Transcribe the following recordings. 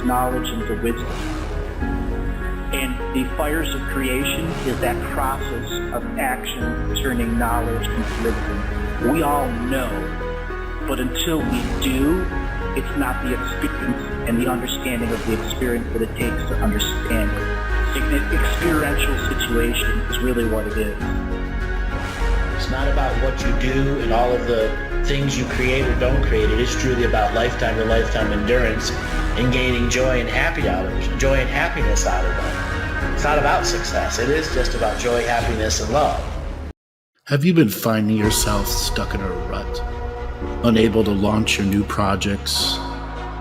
knowledge into wisdom. And the fires of creation is that process of action turning knowledge into wisdom. We all know, but until we do, it's not the experience and the understanding of the experience that it takes to understand it. Experiential situation is really what it is. It's not about what you do and all of the things you create or don't create. It is truly about lifetime to lifetime endurance and gaining joy and happiness out of it. It's not about success. It is just about joy, happiness, and love. Have you been finding yourself stuck in a rut, unable to launch your new projects,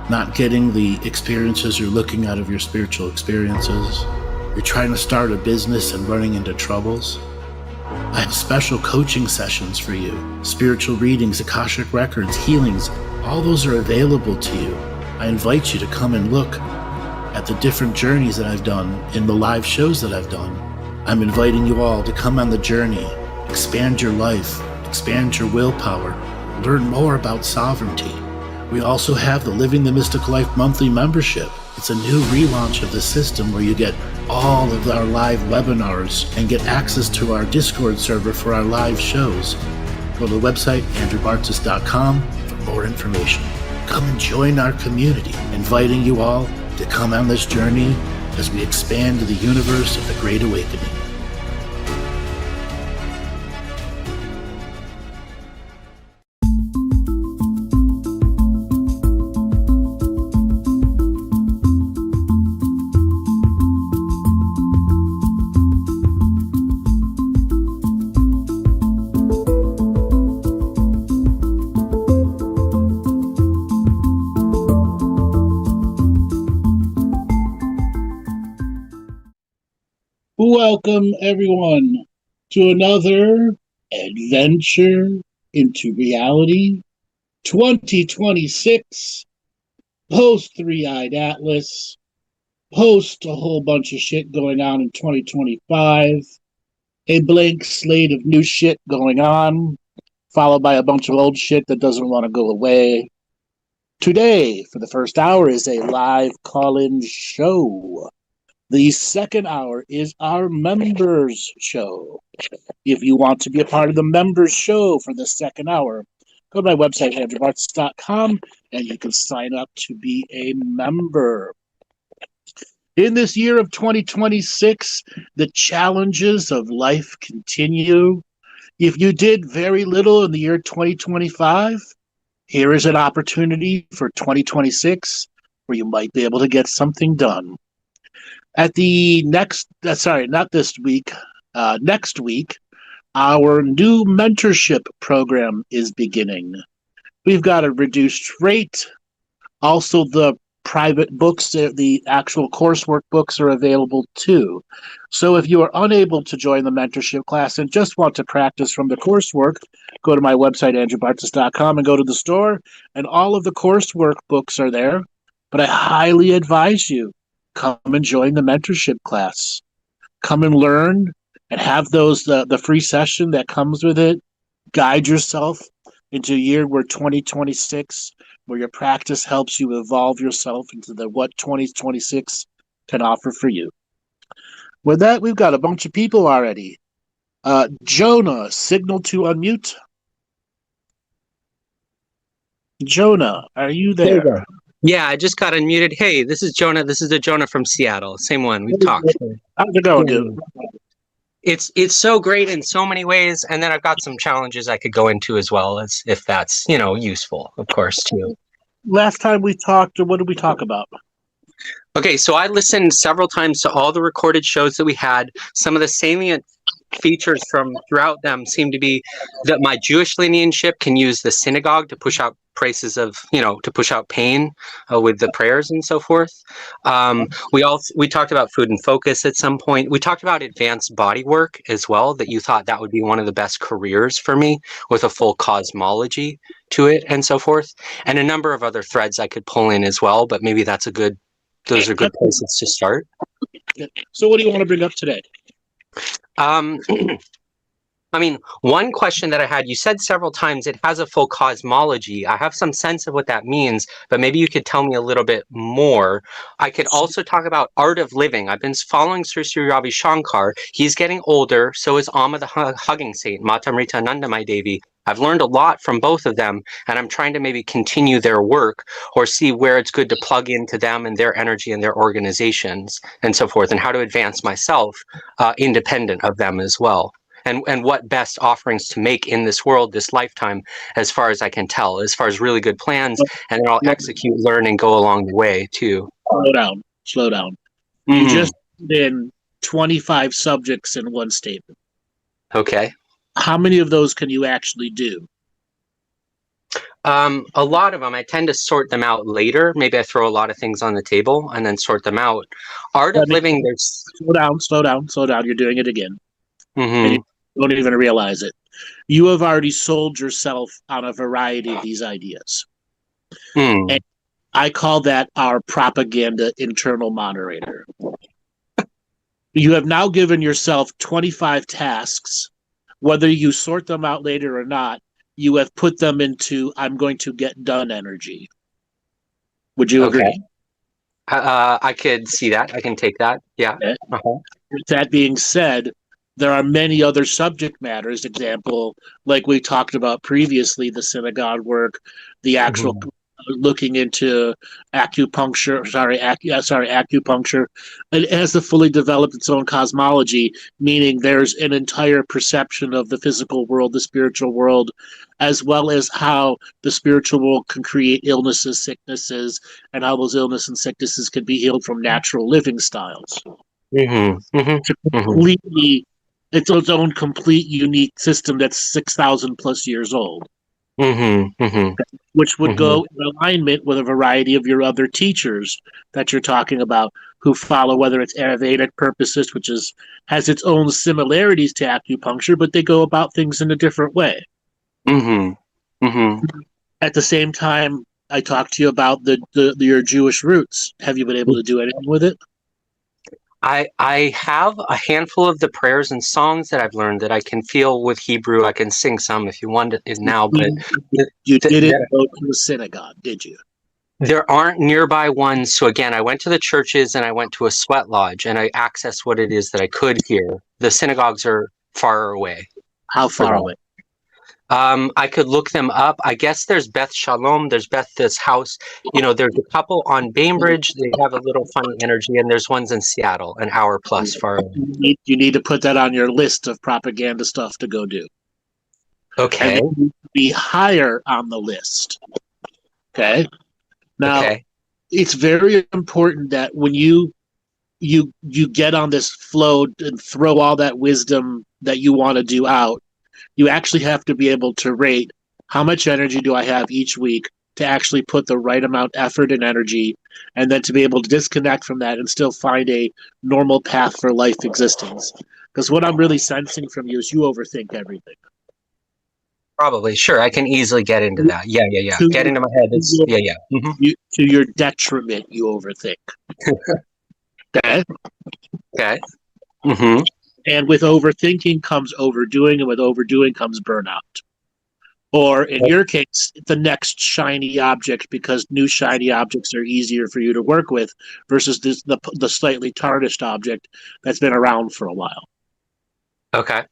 not getting the experiences you're looking out of your spiritual experiences? You're trying to start a business and running into troubles? I have special coaching sessions for you. Spiritual readings, Akashic Records, healings, all those are available to you. I invite you to come and look at the different journeys that I've done in the live shows that I've done. I'm inviting you all to come on the journey, expand your life, expand your willpower, learn more about sovereignty. We also have the Living the Mystic Life monthly membership. It's a new relaunch of the system where you get all of our live webinars and get access to our Discord server for our live shows. Go to the website, andrewbartzis.com, for more information. Come and join our community, inviting you all to come on this journey as we expand to the universe of the Great Awakening. Welcome, everyone, to another adventure into reality 2026, post Three-Eyed Atlas, post a whole bunch of shit going on in 2025, a blank slate of new shit going on, followed by a bunch of old shit that doesn't want to go away. Today, for the first hour, is a live call-in show. The second hour is our members show. If you want to be a part of the members show for the second hour, go to my website, andrewbartzis.com, and you can sign up to be a member. In this year of 2026, the challenges of life continue. If you did very little in the year 2025, here is an opportunity for 2026 where you might be able to get something done. At the next week, our new mentorship program is beginning. We've got a reduced rate. Also, the private books, the actual coursework books are available too. So if you are unable to join the mentorship class and just want to practice from the coursework, go to my website, andrewbartzis.com, and go to the store, and all of the coursework books are there. But I highly advise you, come and join the mentorship class. Come and learn and have the free session that comes with it. Guide yourself into a year where 2026, where your practice helps you evolve yourself into what 2026 can offer for you. With that, we've got a bunch of people already. Jonah, signal to unmute. Jonah, are you there? Yeah, I just got unmuted. Hey, this is Jonah. This is the Jonah from Seattle. Same one. We've talked. How's it going, dude? It's so great in so many ways, and then I've got some challenges I could go into as well, as if that's useful, of course, too. Last time we talked, what did we talk about? Okay, so I listened several times to all the recorded shows that we had. Some of the salient features from throughout them seem to be that my Jewish lineage can use the synagogue to push out prices of, to push out pain with the prayers and so forth. We talked about food and focus at some point. We talked about advanced body work as well, that you thought that would be one of the best careers for me with a full cosmology to it and so forth. And a number of other threads I could pull in as well, but maybe those are good places to start. So what do you want to bring up today? I mean, one question that I had, you said several times it has a full cosmology. I have some sense of what that means, but maybe you could tell me a little bit more. I could also talk about art of living. I've been following Sri Ravi Shankar. He's getting older. So is Amma the Hugging Saint, Matamrita Anandamai Devi. I've learned a lot from both of them, and I'm trying to maybe continue their work or see where it's good to plug into them and their energy and their organizations and so forth, and how to advance myself independent of them as well. And what best offerings to make in this world, this lifetime, as far as I can tell, as far as really good plans, and then I'll execute, learn, and go along the way too. Slow down. Mm-hmm. You just put in 25 subjects in one statement. Okay. How many of those can you actually do? A lot of them. I tend to sort them out later. Maybe I throw a lot of things on the table and then sort them out. Art of living, there's... Slow down. You're doing it again. Mm-hmm. And you don't even realize it. You have already sold yourself on a variety of these ideas. And I call that our propaganda internal moderator. You have now given yourself 25 tasks. Whether you sort them out later or not, you have put them into I'm going to get done energy. Would you agree? I could see that. I can take that. Yeah. Okay. With that being said, there are many other subject matters, example, like we talked about previously, the synagogue work, the actual looking into acupuncture. Acupuncture. It has to fully develop its own cosmology, meaning there's an entire perception of the physical world, the spiritual world, as well as how the spiritual world can create illnesses, sicknesses, and how those illnesses and sicknesses can be healed from natural living styles. Completely, it's its own complete unique system that's 6,000 plus years old. Which would go in alignment with a variety of your other teachers that you're talking about, who follow whether it's Ayurvedic purposes, which has its own similarities to acupuncture, but they go about things in a different way. At the same time, I talked to you about your Jewish roots. Have you been able to do anything with it? I have a handful of the prayers and songs that I've learned that I can feel with Hebrew. I can sing some if you want it now, but you didn't go to the synagogue, did you? There aren't nearby ones. So again, I went to the churches and I went to a sweat lodge and I accessed what it is that I could hear. The synagogues are far away. How far away? I could look them up. I guess there's Beth Shalom. There's Beth's house. There's a couple on Bainbridge. They have a little funny energy, and there's ones in Seattle, an hour plus far away. You need to put that on your list of propaganda stuff to go do. Okay. And you need to be higher on the list. Okay. Now, It's very important that when you get on this flow and throw all that wisdom that you want to do out, you actually have to be able to rate how much energy do I have each week to actually put the right amount of effort and energy, and then to be able to disconnect from that and still find a normal path for life existence. Because what I'm really sensing from you is you overthink everything. Probably, sure. I can easily get into that. Yeah. Get into my head. To your detriment, you overthink. Okay. And with overthinking comes overdoing, and with overdoing comes burnout. Or in your case, the next shiny object, because new shiny objects are easier for you to work with versus the slightly tarnished object that's been around for a while. Okay.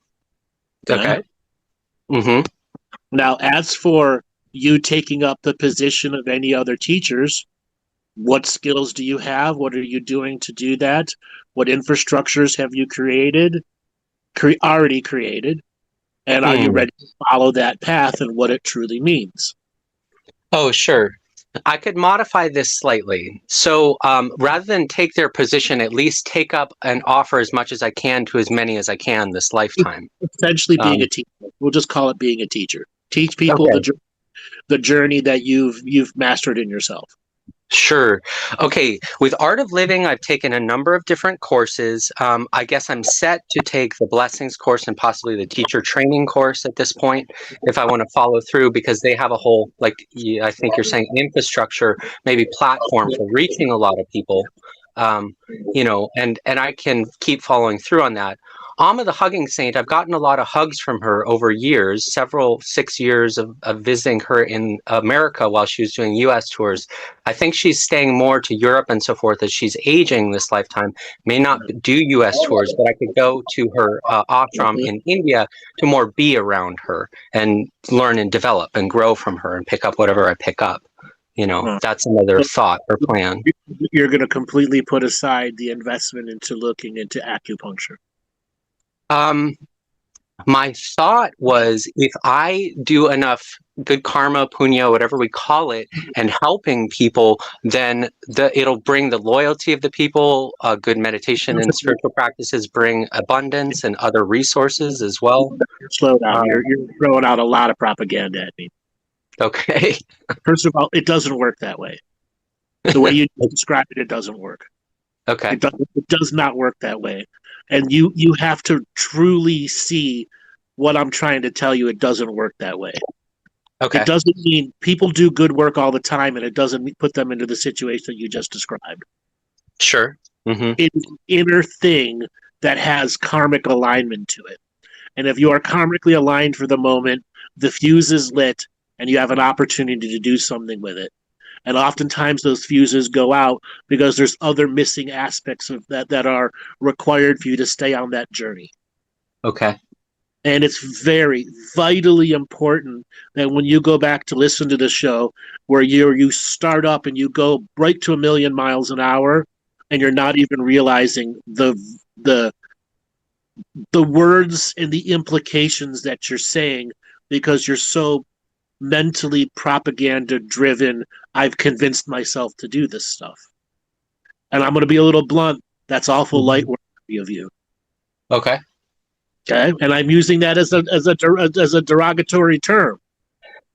Now, as for you taking up the position of any other teachers, what skills do you have? What are you doing to do that? What infrastructures have you already created? And are you ready to follow that path and what it truly means? Oh, sure. I could modify this slightly. So rather than take their position, at least take up and offer as much as I can to as many as I can this lifetime. Essentially being a teacher. We'll just call it being a teacher. Teach people the journey that you've mastered in yourself. Sure. Okay. With Art of Living, I've taken a number of different courses. I guess I'm set to take the Blessings course and possibly the teacher training course at this point, if I want to follow through, because they have a whole, I think you're saying infrastructure, maybe platform for reaching a lot of people, and I can keep following through on that. Amma the Hugging Saint, I've gotten a lot of hugs from her over years, 6 years of visiting her in America while she was doing US tours. I think she's staying more to Europe and so forth as she's aging this lifetime, may not do US tours, but I could go to her ashram in India to more be around her and learn and develop and grow from her and pick up whatever I pick up. That's another thought or plan. You're going to completely put aside the investment into looking into acupuncture. My thought was if I do enough good karma, punya, whatever we call it, and helping people, then it'll bring the loyalty of the people. Good meditation and spiritual practices bring abundance and other resources as well. Slow down. You're throwing out a lot of propaganda at me. Okay. First of all, it doesn't work that way. The way you describe it, it doesn't work. Okay. It does not work that way. And you have to truly see what I'm trying to tell you. It doesn't work that way. Okay. It doesn't mean people do good work all the time, and it doesn't put them into the situation that you just described. Sure. Mm-hmm. It is an inner thing that has karmic alignment to it. And if you are karmically aligned for the moment, the fuse is lit, and you have an opportunity to do something with it. And oftentimes those fuses go out because there's other missing aspects of that are required for you to stay on that journey. Okay. And it's very vitally important that when you go back to listen to the show, where you start up and you go right to 1,000,000 miles an hour, and you're not even realizing the words and the implications that you're saying because you're so mentally propaganda driven. I've convinced myself to do this stuff. And I'm going to be a little blunt. That's awful light work of you. Okay. Okay. And I'm using that as a derogatory term.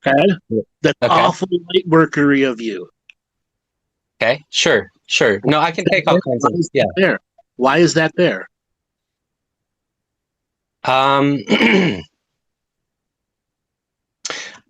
Okay. That's awful light workery of you. Okay. Sure. No, I can take all kinds of, yeah. There. Why is that there?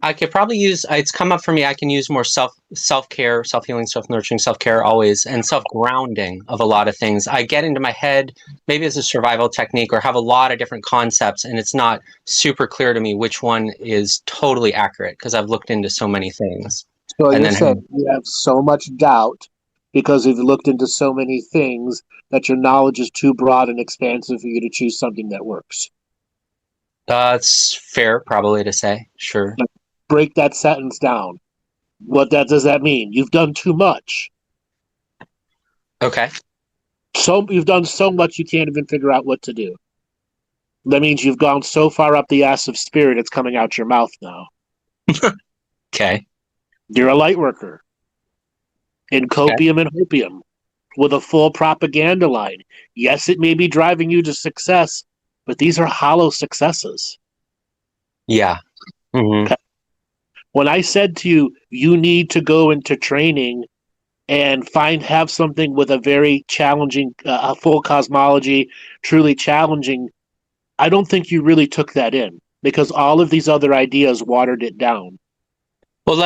I could probably use, it's come up for me, I can use more self-care, self-healing, self-nurturing, self-care always, and self-grounding of a lot of things. I get into my head, maybe as a survival technique, or have a lot of different concepts, and it's not super clear to me which one is totally accurate, because I've looked into so many things. So you said you have so much doubt because you've looked into so many things that your knowledge is too broad and expansive for you to choose something that works. It's fair, probably, to say. Sure. Break that sentence down. What does that mean? You've done too much. Okay. So you've done so much you can't even figure out what to do. That means you've gone so far up the ass of spirit it's coming out your mouth now. Okay. You're a light worker. In copium and hopium. With a full propaganda line. Yes, it may be driving you to success, but these are hollow successes. Yeah. Mm-hmm. Okay. When I said to you, you need to go into training and have something with a very challenging, a full cosmology, truly challenging, I don't think you really took that in because all of these other ideas watered it down. Well,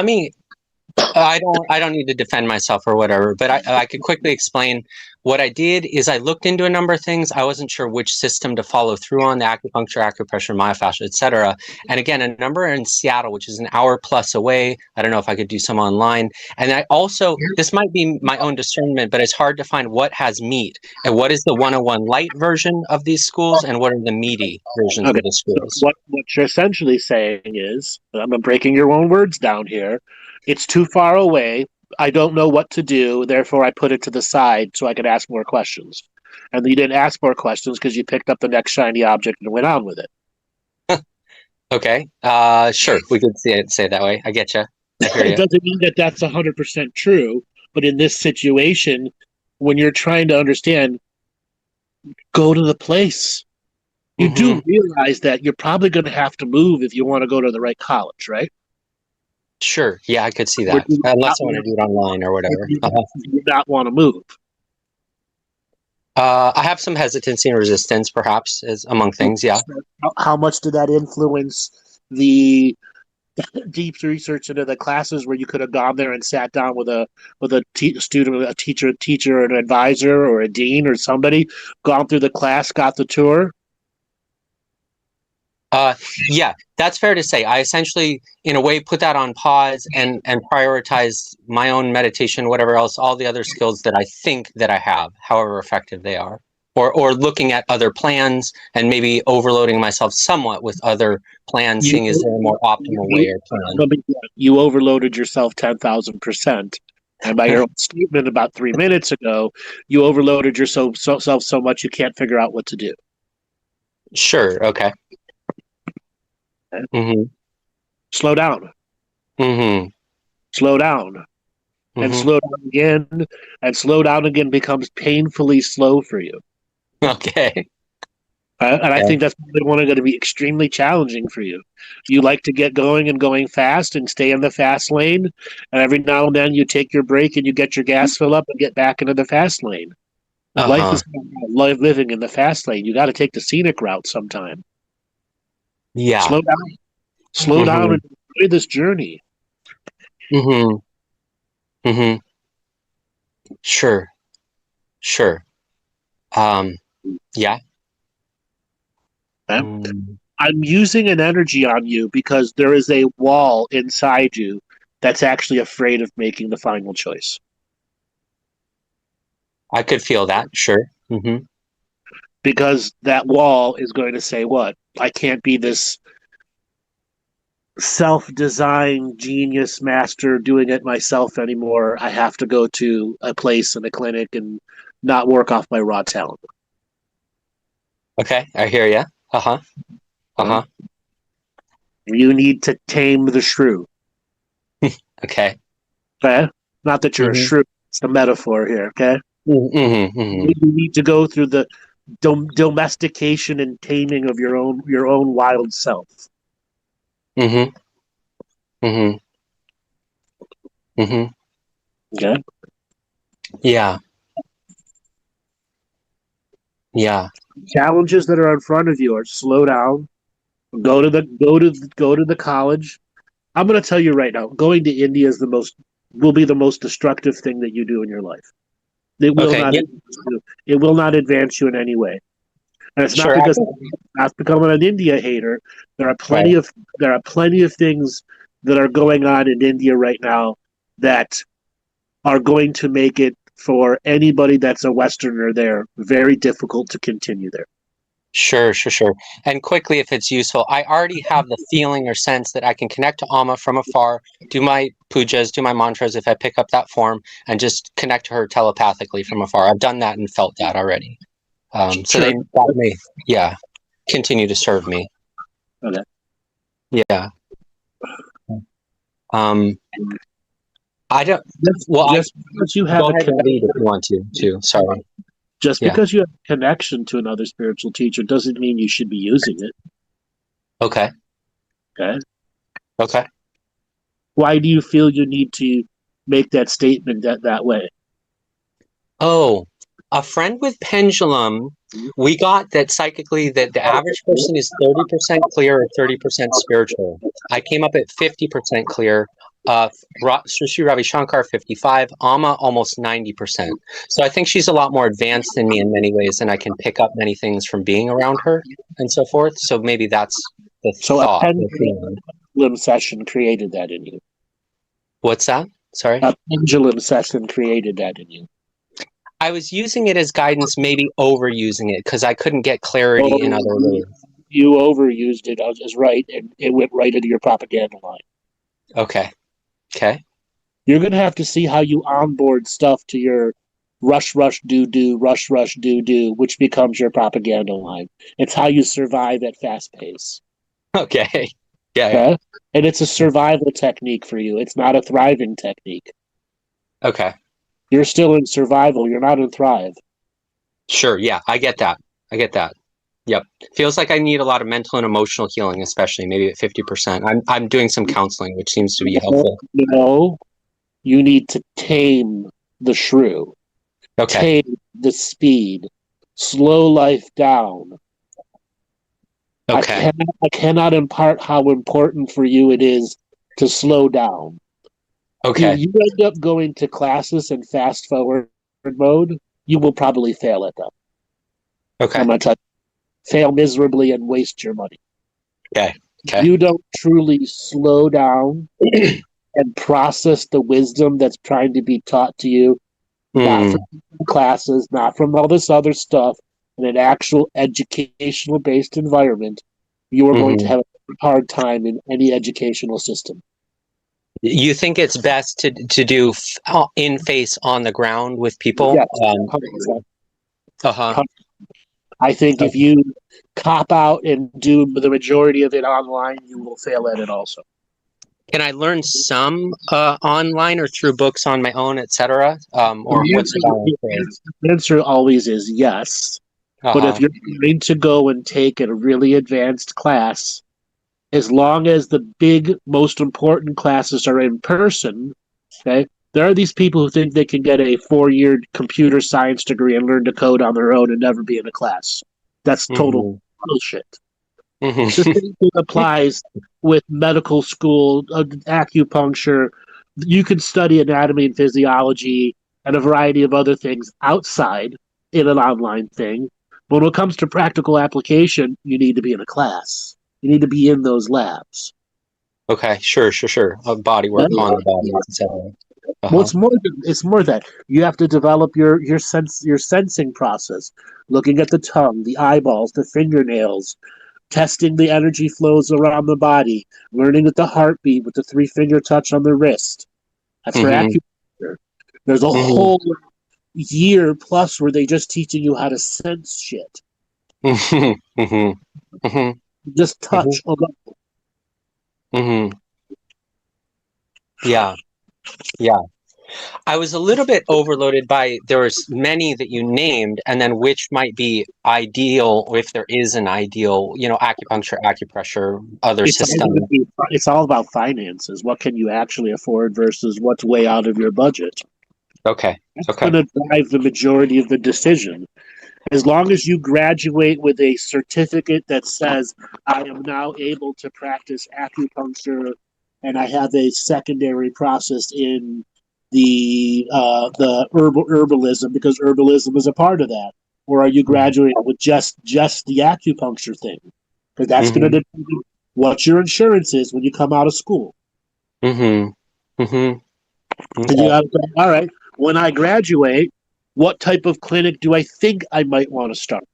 I don't need to defend myself or whatever, but I could quickly explain. What I did is I looked into a number of things. I wasn't sure which system to follow through on, the acupuncture, acupressure, myofascia, etc. And again, a number in Seattle, which is an hour plus away. I don't know if I could do some online. And I also, this might be my own discernment, but it's hard to find what has meat and what is the 101 light version of these schools and what are the meaty versions of the schools. So what you're essentially saying is, I'm breaking your own words down here, it's too far away. I don't know what to do, therefore I put it to the side so I could ask more questions. And you didn't ask more questions because you picked up the next shiny object and went on with it. Okay. Sure. We could say it that way. I get you. It doesn't mean that that's 100% true, but in this situation, when you're trying to understand, go to the place. You do realize that you're probably going to have to move if you want to go to the right college, right? Sure. Yeah, I could see that. Unless I want to do it online or whatever. You do not want to move. I have some hesitancy and resistance, perhaps, as among things. Yeah. How much did that influence the deep research into the classes where you could have gone there and sat down with a student, a teacher, an advisor, or a dean, or somebody, gone through the class, got the tour? Yeah, that's fair to say. I essentially, in a way, put that on pause and prioritize my own meditation, whatever else, all the other skills that I think that I have, however effective they are, or looking at other plans and maybe overloading myself somewhat with other plans, seeing is there a more optimal way or plan. You overloaded yourself 10,000%. And by your own statement about 3 minutes ago, you overloaded yourself so much you can't figure out what to do. Sure. Okay. Mm-hmm. Slow down. Mm-hmm. Slow down. And slow down again. And slow down again becomes painfully slow for you. Okay. And I think that's probably going to be extremely challenging for you. You like to get going and going fast and stay in the fast lane. And every now and then you take your break and you get your gas fill up and get back into the fast lane. Life is life living in the fast lane. You got to take the scenic route sometime. Yeah. Slow down and enjoy this journey. Sure. Yeah. I'm using an energy on you because there is a wall inside you that's actually afraid of making the final choice. I could feel that. Sure. Because that wall is going to say, what? I can't be this self-designed genius master doing it myself anymore. I have to go to a place in a clinic and not work off my raw talent. Okay, I hear you. You need to tame the shrew. Okay. Okay? Not that you're a shrew. It's the metaphor here, okay? You need to go through the domestication and taming of your own wild self. Okay? Yeah. Challenges that are in front of you are slow down. Go to the college. I'm going to tell you right now, going to India will be the most destructive thing that you do in your life. It will not advance you in any way. And it's not because I'm not becoming an India hater. There are plenty of things that are going on in India right now that are going to make it for anybody that's a Westerner there very difficult to continue there. Sure. And quickly, if it's useful, I already have the feeling or sense that I can connect to Amma from afar, do my pujas, do my mantras if I pick up that form, and just connect to her telepathically from afar. I've done that and felt that already. So that may, continue to serve me. Okay. Yeah. I don't. Well, just because you have go ahead and lead if you want to. Too. Sorry. Just because you have a connection to another spiritual teacher doesn't mean you should be using it. Okay. Why do you feel you need to make that statement that way? Oh, a friend with pendulum, we got that psychically that the average person is 30% clear or 30% spiritual. I came up at 50% clear. Sri Ravi Shankar 55, Amma almost 90%. So I think she's a lot more advanced than me in many ways, and I can pick up many things from being around her and so forth. So maybe that's the thought. A pendulum session created that in you. What's that? Sorry? A pendulum session created that in you. I was using it as guidance, maybe overusing it, because I couldn't get clarity in other ways. You overused it as right, and it went right into your propaganda line. Okay. You're going to have to see how you onboard stuff to your rush, do, rush, do, which becomes your propaganda line. It's how you survive at fast pace. Okay. Yeah. And it's a survival technique for you. It's not a thriving technique. Okay. You're still in survival. You're not in thrive. Sure. Yeah, I get that. Yep. Feels like I need a lot of mental and emotional healing, especially maybe at 50%. I'm doing some counseling, which seems to be helpful. You need to tame the shrew. Okay. Tame the speed. Slow life down. Okay. I cannot impart how important for you it is to slow down. Okay. If you end up going to classes in fast forward mode, you will probably fail at them. Okay. I'm going to tell you, fail miserably and waste your money. Okay. Okay. You don't truly slow down and process the wisdom that's trying to be taught to you, not Mm, from classes, not from all this other stuff, in an actual educational based environment, you are going to mhm. have a hard time in any educational system. You think it's best to do in face on the ground with people? Yes, 100%. Uh-huh. I think if Okay. you cop out and do the majority of it online, you will fail at it also. Can I learn some online or through books on my own, etc.? Or The what's answer, the balance there? the answer always is yes. But if Uh-huh. you're going to go and take a really advanced class, as long as the big, most important classes are in person, okay, there are these people who think they can get a 4-year computer science degree and learn to code on their own and never be in a class. That's total Mm-hmm. bullshit. The Mm-hmm. same thing applies with medical school, acupuncture. You can study anatomy and physiology and a variety of other things outside in an online thing. But when it comes to practical application, you need to be in a class. You need to be in those labs. Okay, sure. Body work on the body, etc. Well, Uh-huh. it's more that you have to develop your sensing process, looking at the tongue, the eyeballs, the fingernails, testing the energy flows around the body, learning at the heartbeat with the 3-finger touch on the wrist. That's for Mm-hmm. acupuncture. There's a Mm-hmm. whole year plus where they just teaching you how to sense shit. Mm-hmm. Mm-hmm. Mm-hmm. Just touch alone. Mm-hmm. Yeah. Yeah. I was a little bit overloaded by there was many that you named, and then which might be ideal, or if there is an ideal, acupuncture, acupressure, other system. It's all about finances. What can you actually afford versus what's way out of your budget? Okay. That's Okay. going to drive the majority of the decision. As long as you graduate with a certificate that says, I am now able to practice acupuncture and I have a secondary process in the herbalism because herbalism is a part of that. Or are you graduating with just the acupuncture thing? Because that's going Mm-hmm. to determine what your insurance is when you come out of school. Mm-hmm. Mm-hmm. And you Okay. got to say, all right, when I graduate, what type of clinic do I think I might want to start?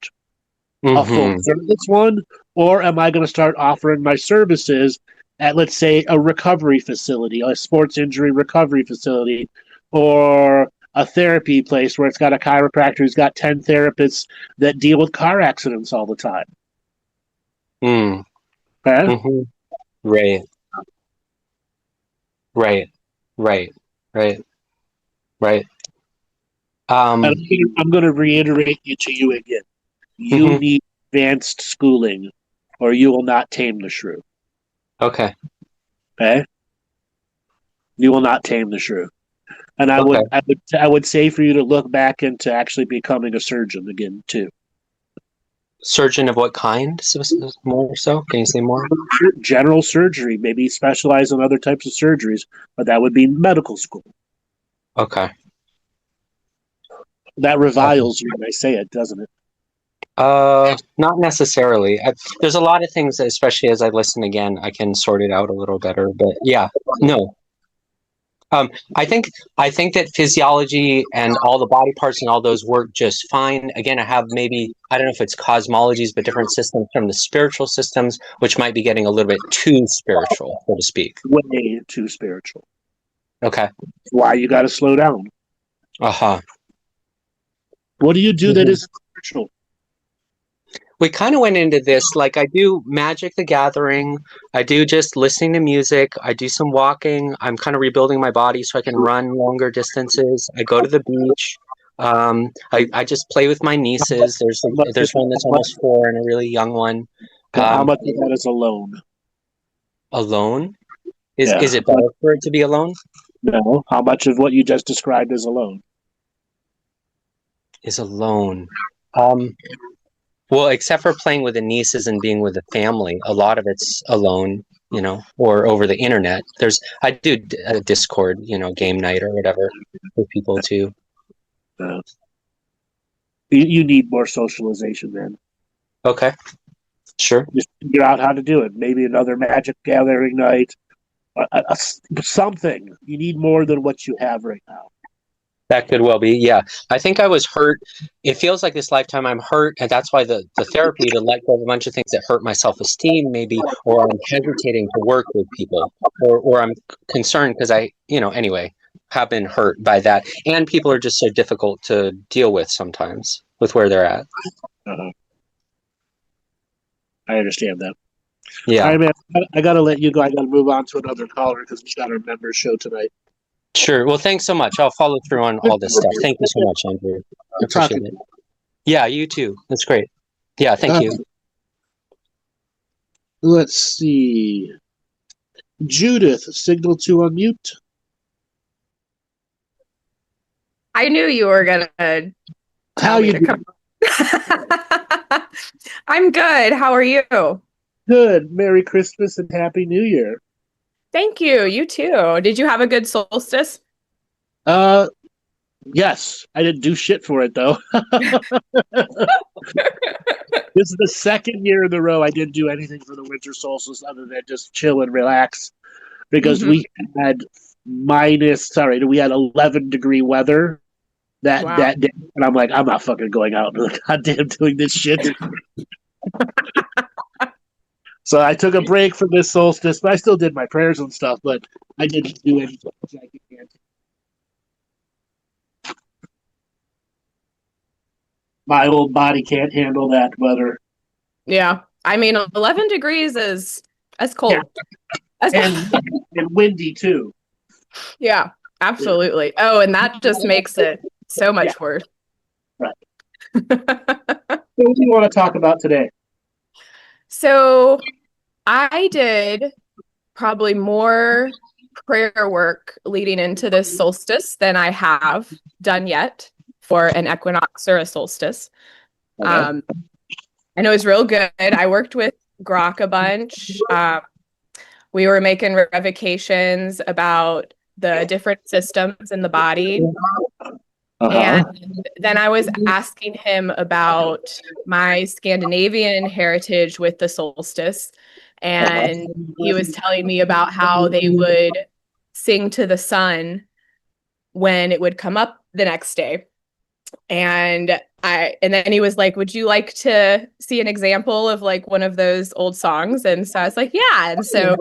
A full Mm-hmm. service one, or am I going to start offering my services at, let's say, a recovery facility, a sports injury recovery facility, or a therapy place where it's got a chiropractor who's got 10 therapists that deal with car accidents all the time? Mm. Okay? Mm-hmm. Right. Right. Right. Right. Right. And Um, I'm going to reiterate to you again. You mhm. need advanced schooling, or you will not tame the shrew. Okay. Okay? You will not tame the shrew. And Okay. I would say for you to look back into actually becoming a surgeon again too. Surgeon of what kind? More so? Can you say more? General surgery, maybe specialize in other types of surgeries, but that would be medical school. Okay. That Okay. reviles you when I say it, doesn't it? Not necessarily. There's a lot of things that, especially as I listen again, I can sort it out a little better. But yeah, no. I think that physiology and all the body parts and all those work just fine. Again, I have maybe I don't know if it's cosmologies, but different systems from the spiritual systems, which might be getting a little bit too spiritual, so to speak. Way too spiritual. Okay. Why you got to slow down? Uh-huh. What do you do that is spiritual? We kind of went into this like I do Magic the Gathering, I do just listening to music, I do some walking, I'm kind of rebuilding my body so I can run longer distances. I go to the beach. I just play with my nieces. How much, There's one that's almost 4 and a really young one. how Um, much of that is alone? Alone? Is Yeah. it better for it to be alone? No. How much of what you just described is alone? Is alone. Um, Well, except for playing with the nieces and being with the family, a lot of it's alone, or over the internet. I do a Discord, game night or whatever with people too. You need more socialization then. Okay. Sure. Just figure out how to do it. Maybe another magic gathering night, something. You need more than what you have right now. That could well be. Yeah. I think I was hurt. It feels like this lifetime I'm hurt. And that's why the therapy to let go of a bunch of things that hurt my self-esteem, maybe, or I'm hesitating to work with people, or I'm concerned because anyway, have been hurt by that. And people are just so difficult to deal with sometimes with where they're at. Uh-huh. I understand that. Yeah. All right, man. I got to let you go. I got to move on to another caller because we got our members show tonight. Sure. Well, thanks so much. I'll follow through on all this stuff. Thank you so much, Andrew. I appreciate it. Yeah, you too. That's great. Yeah, thank you. Let's see. Judith, signal to unmute. I knew you were gonna How you come. I'm good. How are you? Good. Merry Christmas and Happy New Year. Thank you. You too. Did you have a good solstice? Yes. I didn't do shit for it though. This is the second year in a row I didn't do anything for the winter solstice other than just chill and relax because we had 11-degree weather that day, and I'm like, I'm not fucking going out and goddamn doing this shit. So I took a break from this solstice, but I still did my prayers and stuff, but I didn't do anything. My old body can't handle that weather. Yeah. I mean, 11 degrees that's cold. Yeah. And windy too. Yeah, absolutely. Oh, and that just makes it so much worse. Right. So what do you want to talk about today? So I did probably more prayer work leading into this solstice than I have done yet for an equinox or a solstice. Okay. And it was real good. I worked with Grok a bunch. We were making revocations about the different systems in the body. And then I was asking him about my Scandinavian heritage with the solstice. And he was telling me about how they would sing to the sun when it would come up the next day. And then he was like, would you like to see an example of like one of those old songs? And so I was like, yeah. And so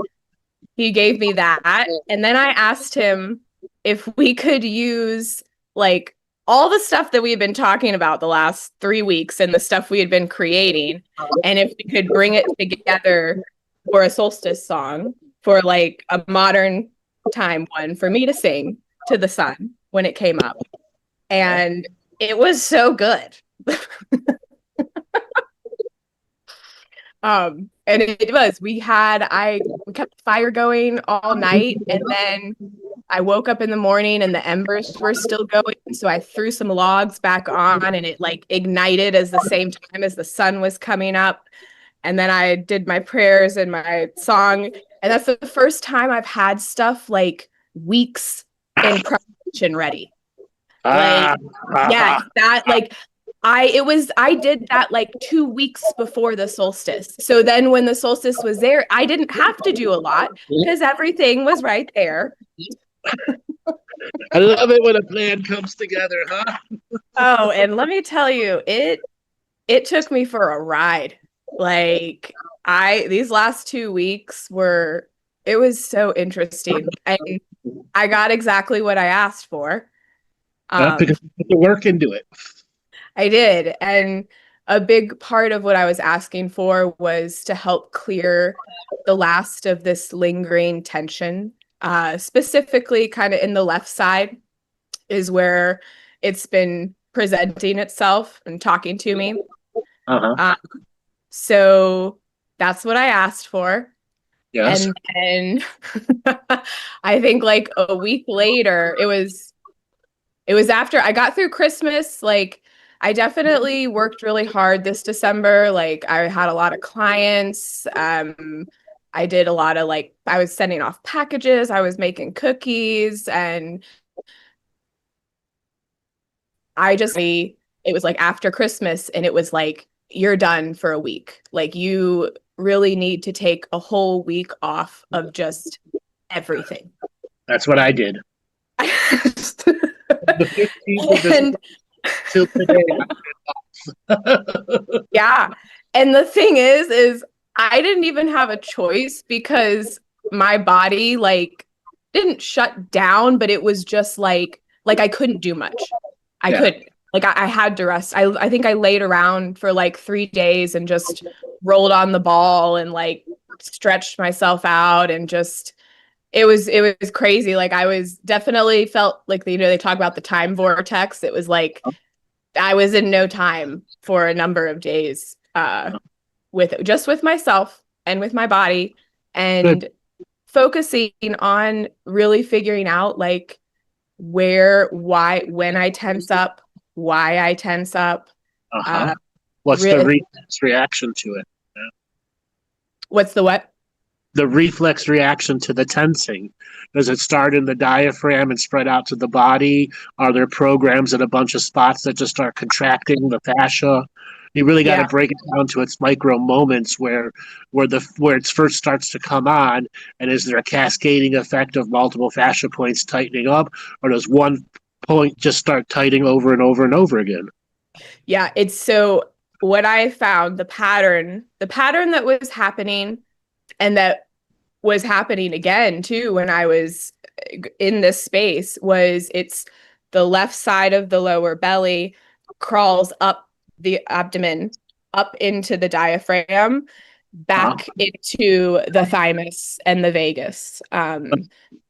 he gave me that. And then I asked him if we could use like all the stuff that we had been talking about the last 3 weeks and the stuff we had been creating, and if we could bring it together for a solstice song, for like a modern time one for me to sing to the sun when it came up. And it was so good. And it was, we kept the fire going all night, and then I woke up in the morning and the embers were still going. So I threw some logs back on and it like ignited as the same time as the sun was coming up. And then I did my prayers and my song. And that's the first time I've had stuff like weeks in preparation ready. Like, yeah, that like I did that like 2 weeks before the solstice. So then when the solstice was there, I didn't have to do a lot because everything was right there. I love it when a plan comes together, huh? Oh, and let me tell you, it took me for a ride. Like these last 2 weeks it was so interesting. And I got exactly what I asked for. Because you put the work into it. I did. And a big part of what I was asking for was to help clear the last of this lingering tension. Specifically kind of in the left side is where it's been presenting itself and talking to me. So that's what I asked for. Yes. And then I think like a week later, it was after I got through Christmas. Like I definitely worked really hard this December. Like I had a lot of clients. I did a lot of like, I was sending off packages, I was making cookies, and it was like after Christmas, and it was like you're done for a week. Like you really need to take a whole week off of just everything. That's what I did. The 15th of And till today. yeah. And the thing is I didn't even have a choice because my body like didn't shut down, but it was just like I couldn't do much. I couldn't. Like I had to rest. I think I laid around for like 3 days and just rolled on the ball and like stretched myself out and just it was crazy. Like I was definitely felt like they talk about the time vortex. It was like I was in no time for a number of days with myself and with my body and Good. focusing on really figuring out like when I tense up, why I tense up. What's really, the reflex reaction to it? What's the what? The reflex reaction to the tensing. Does it start in the diaphragm and spread out to the body? Are there programs at a bunch of spots that just start contracting the fascia? You really got to break it down to its micro moments where it first starts to come on, and is there a cascading effect of multiple fascia points tightening up, or does one point just start tightening over and over and over again? Yeah, it's so what I found, the pattern that was happening and that was happening again too when I was in this space was it's the left side of the lower belly crawls up the abdomen, up into the diaphragm, back into the thymus and the vagus.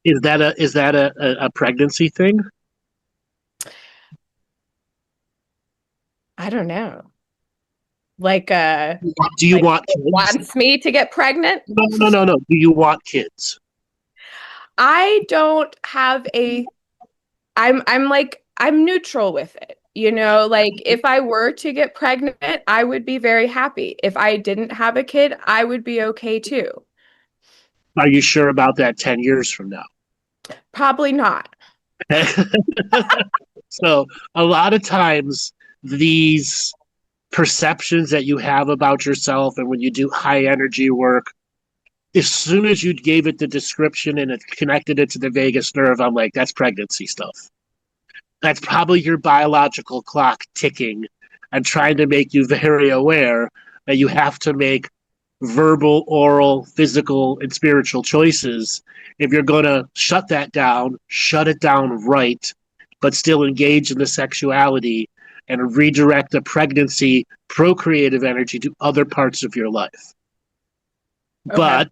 Is that a pregnancy thing? I don't know. Like do you want kids? Wants me to get pregnant? No. Do you want kids? I don't have I'm neutral with it. You know, like if I were to get pregnant, I would be very happy. If I didn't have a kid, I would be okay too. Are you sure about that 10 years from now? Probably not. So a lot of times these perceptions that you have about yourself and when you do high energy work, as soon as you gave it the description and it connected it to the vagus nerve, I'm like, that's pregnancy stuff. That's probably your biological clock ticking and trying to make you very aware that you have to make verbal, oral, physical, and spiritual choices. If you're going to shut that down, shut it down right, but still engage in the sexuality and redirect the pregnancy, procreative energy to other parts of your life. Okay. But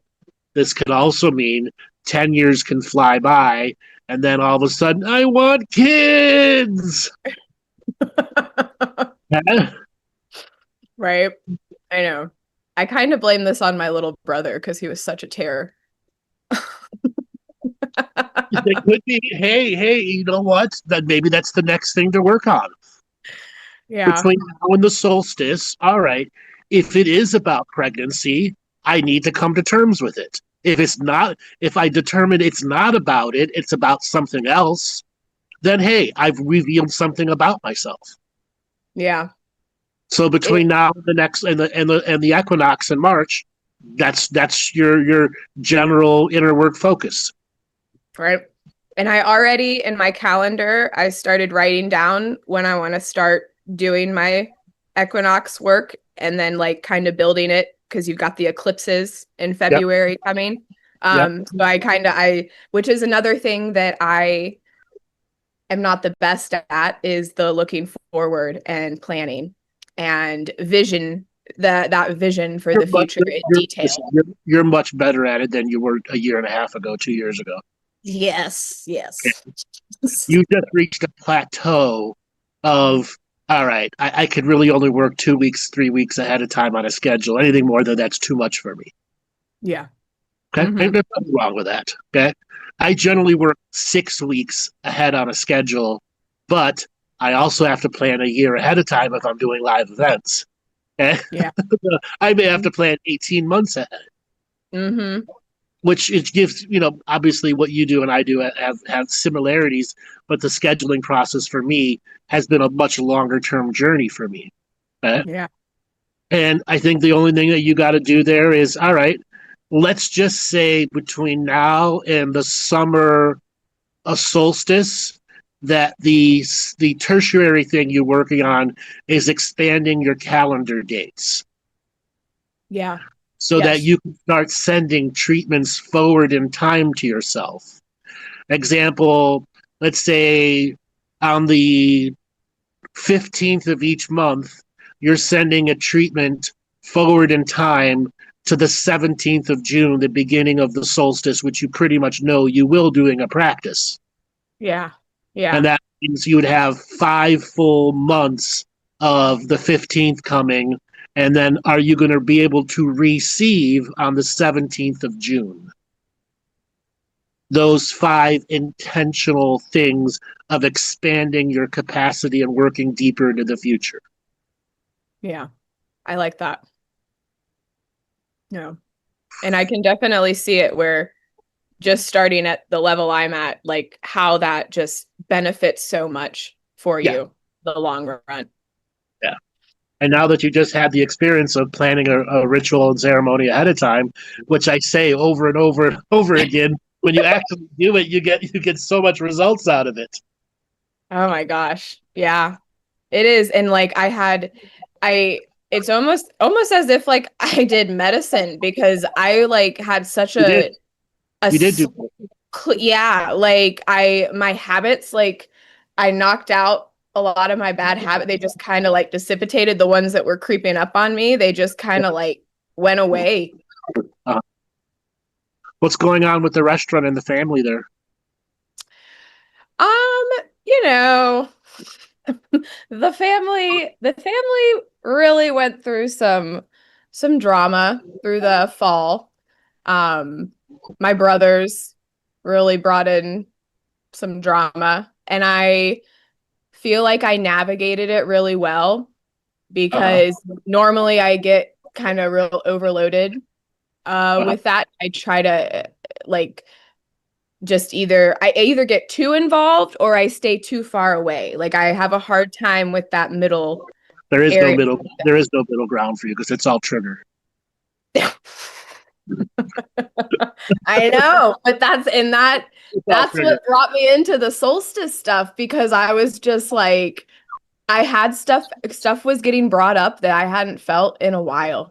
this could also mean 10 years can fly by, and then all of a sudden, I want kids! Right. I know. I kind of blame this on my little brother because he was such a terror. It could be, hey, you know what? That maybe that's the next thing to work on. Yeah. Between now and the solstice, all right, if it is about pregnancy, I need to come to terms with it. If I determine it's not about it, it's about something else, then hey, I've revealed something about myself. Yeah. So between now and the next and the equinox in March, that's your general inner work focus. Right. And I already in my calendar, I started writing down when I want to start doing my equinox work and then like kind of building it because you've got the eclipses in February coming. So which is another thing that I am not the best at is the looking forward and planning and vision, that vision for the future in detail. You're much better at it than you were a year and a half ago, 2 years ago. Yes. You just reached a plateau of, all right, I could really only work 2 weeks, 3 weeks ahead of time on a schedule. Anything more than that's too much for me. Yeah. Okay. Mm-hmm. There's nothing wrong with that. Okay. I generally work 6 weeks ahead on a schedule, but I also have to plan a year ahead of time if I'm doing live events. Okay? Yeah. I may have to plan 18 months ahead. Mm-hmm. Which it gives, obviously what you do and I do have similarities, but the scheduling process for me has been a much longer term journey for me. Okay? Yeah. And I think the only thing that you got to do there is, all right, let's just say between now and the summer solstice, that the tertiary thing you're working on is expanding your calendar dates Yeah. so that you can start sending treatments forward in time to yourself. Example, let's say on the 15th of each month, you're sending a treatment forward in time to the 17th of June, the beginning of the solstice, which you pretty much know you will doing a practice. Yeah. Yeah. And that means you would have 5 full months of the 15th coming. And then are you going to be able to receive on the 17th of June? Those 5 intentional things of expanding your capacity and working deeper into the future. Yeah. I like that. Yeah. And I can definitely see it where just starting at the level I'm at, like how that just benefits so much for you the long run. Yeah. And now that you just had the experience of planning a ritual and ceremony ahead of time, which I say over and over and over again, when you actually do it, you get so much results out of it. Oh my gosh. Yeah. It is. And like it's almost as if like I did medicine, because I like had such a you did do yeah, like my habits, like I knocked out a lot of my bad habits. They just kind of like dissipated. The ones that were creeping up on me, they just kind of like went away. What's going on with the restaurant and the family there? You know, the family really went through some drama through the fall. My brothers really brought in some drama, and I feel like I navigated it really well, because normally I get kind of real overloaded with that. I try to like just either get too involved or I stay too far away. Like I have a hard time with that middle. There is no middle ground for you, because it's all trigger. I know, but that's what brought me into the solstice stuff, because I was just like, I had stuff was getting brought up that I hadn't felt in a while.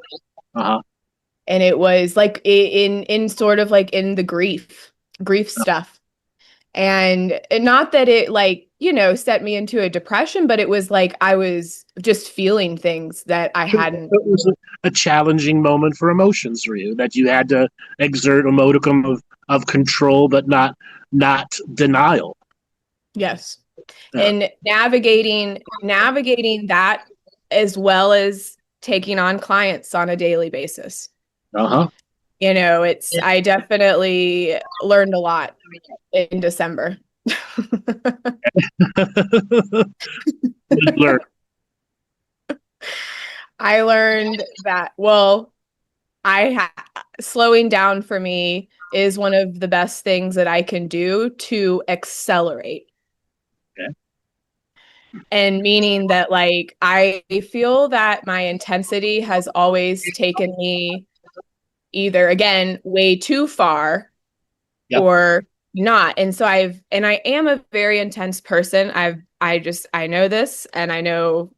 And it was like in sort of like in the grief stuff. And not that it like, set me into a depression, but it was like I was just feeling things that I hadn't. It was a challenging moment for emotions for you, that you had to exert a modicum of control, but not denial. Yes. Yeah. And navigating that, as well as taking on clients on a daily basis. I definitely learned a lot in December. I learned that, slowing down for me is one of the best things that I can do to accelerate. Okay. And meaning that, like, I feel that my intensity has always taken me either, again, way too far or not. And so I am a very intense person. I know this, and I know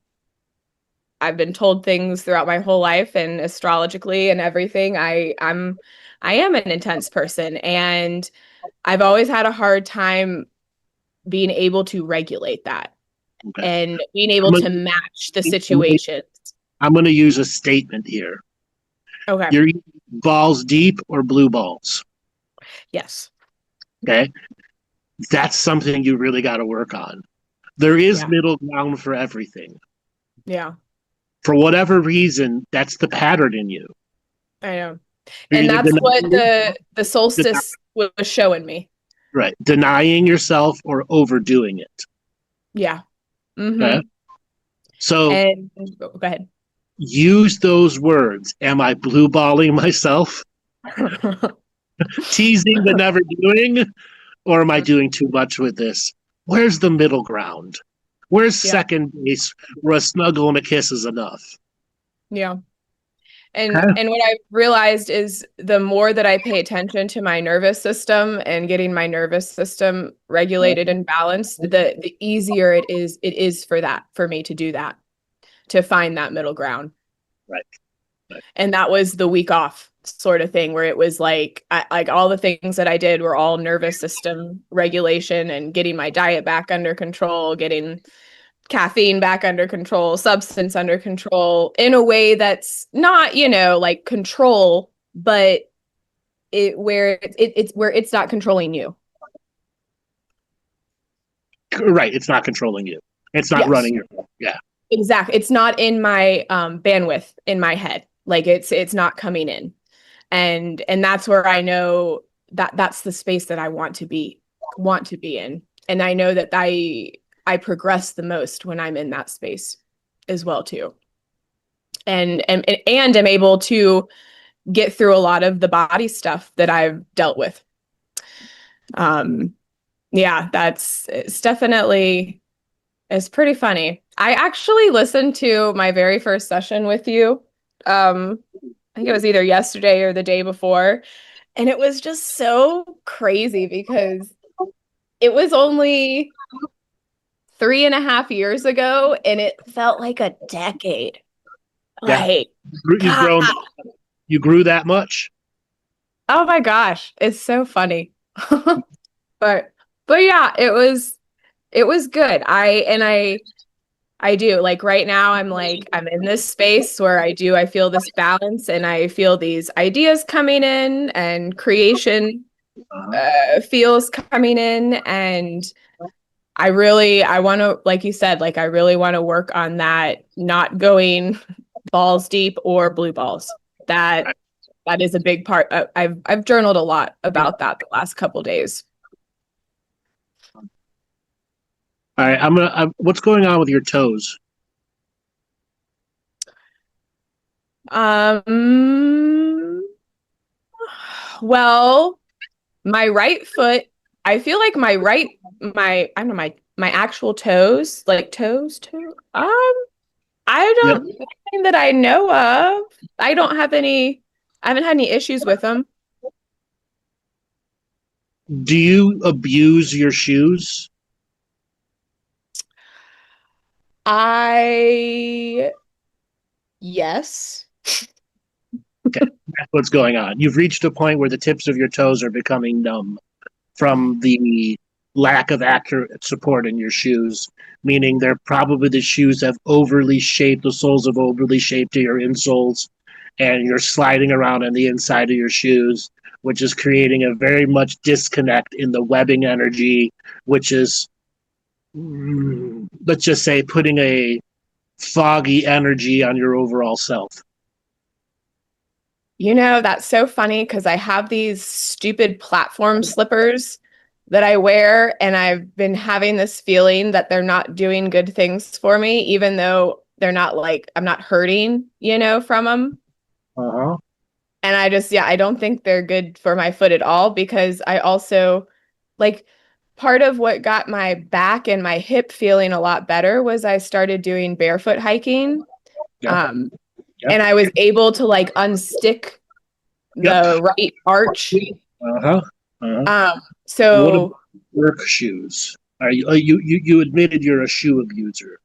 I've been told things throughout my whole life, and astrologically and everything. I am an intense person, and I've always had a hard time being able to regulate that and being able to match the situations. I'm going to use a statement here. Okay. You're balls deep or blue balls? Yes. Okay. That's something you really got to work on. There is middle ground for everything. Yeah. For whatever reason, that's the pattern in you. I know. And that's what the solstice was showing me. Right. Denying yourself or overdoing it. Yeah. Mm-hmm. Okay. So go ahead. Use those words. Am I blue balling myself? Teasing but never doing? Or am I doing too much with this? Where's the middle ground? Where's second base where a snuggle and a kiss is enough? Yeah. And what I've realized is the more that I pay attention to my nervous system and getting my nervous system regulated and balanced, the easier it is for me to do that, to find that middle ground. Right. And that was the week off sort of thing, where it was like all the things that I did were all nervous system regulation and getting my diet back under control, getting caffeine back under control, substance under control, in a way that's not, like control, but it's where it's not controlling you. Right. It's not controlling you. It's not running your, yeah. Exactly. It's not in my bandwidth in my head. Like it's not coming in. And that's where I know that that's the space that I want to be in. And I know that I progress the most when I'm in that space as well too. And am able to get through a lot of the body stuff that I've dealt with. Yeah, it's definitely, it's pretty funny. I actually listened to my very first session with you. I think it was either yesterday or the day before. And it was just so crazy because it was only 3.5 years ago and it felt like a decade. Yeah. Like, you grew that much. Oh my gosh, it's so funny. But yeah, it was good. I do, like, right now I'm in this space where I feel this balance and I feel these ideas coming in and creation feels coming in, and I want to, like you said, like I really want to work on that, not going balls deep or blue balls. That is a big part. I've journaled a lot about that the last couple days. All right, what's going on with your toes? Well, my right foot, I feel like my I don't know, my actual toes, like toes. I don't think that I know of. I haven't had any issues with them. Do you abuse your shoes? Yes. Okay, that's what's going on. You've reached a point where the tips of your toes are becoming numb from the lack of accurate support in your shoes, meaning the shoes have overly shaped, the soles have overly shaped to your insoles, and you're sliding around on the inside of your shoes, which is creating a very much disconnect in the webbing energy, which is, let's just say, putting a foggy energy on your overall self. That's so funny because I have these stupid platform slippers that I wear, and I've been having this feeling that they're not doing good things for me, even though they're not, like, I'm not hurting, from them. Uh-huh. And I don't think they're good for my foot at all, because I also, like, part of what got my back and my hip feeling a lot better was I started doing barefoot hiking. And I was able to, like, unstick the right arch. So what about work shoes? Are you admitted you're a shoe abuser,